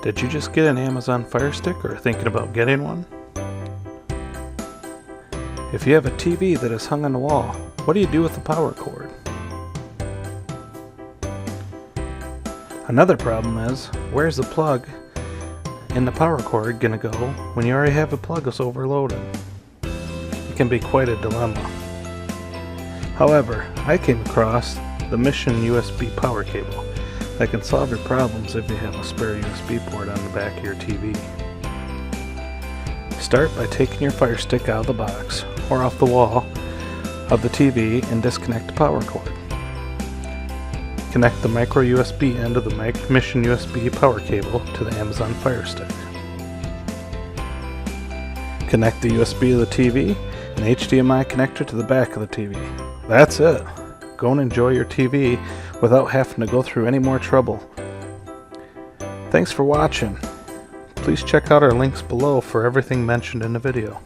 Did you just get an Amazon Firestick or thinking about getting one? If you have a TV that is hung on the wall, what do you do with the power cord? Another problem is, where's the plug in the power cord gonna go when you already have a plug that's overloaded? It can be quite a dilemma. However, I came across the Mission USB power cable that can solve your problems if you have a spare USB port on the back of your TV. Start by taking your Firestick out of the box or off the wall of the TV and disconnect the power cord. Connect the micro USB end of the Mission USB power cable to the Amazon Firestick. Connect the USB to the TV and HDMI connector to the back of the TV. That's it. Go and enjoy your TV without having to go through any more trouble. Thanks for watching. Please check out our links below for everything mentioned in the video.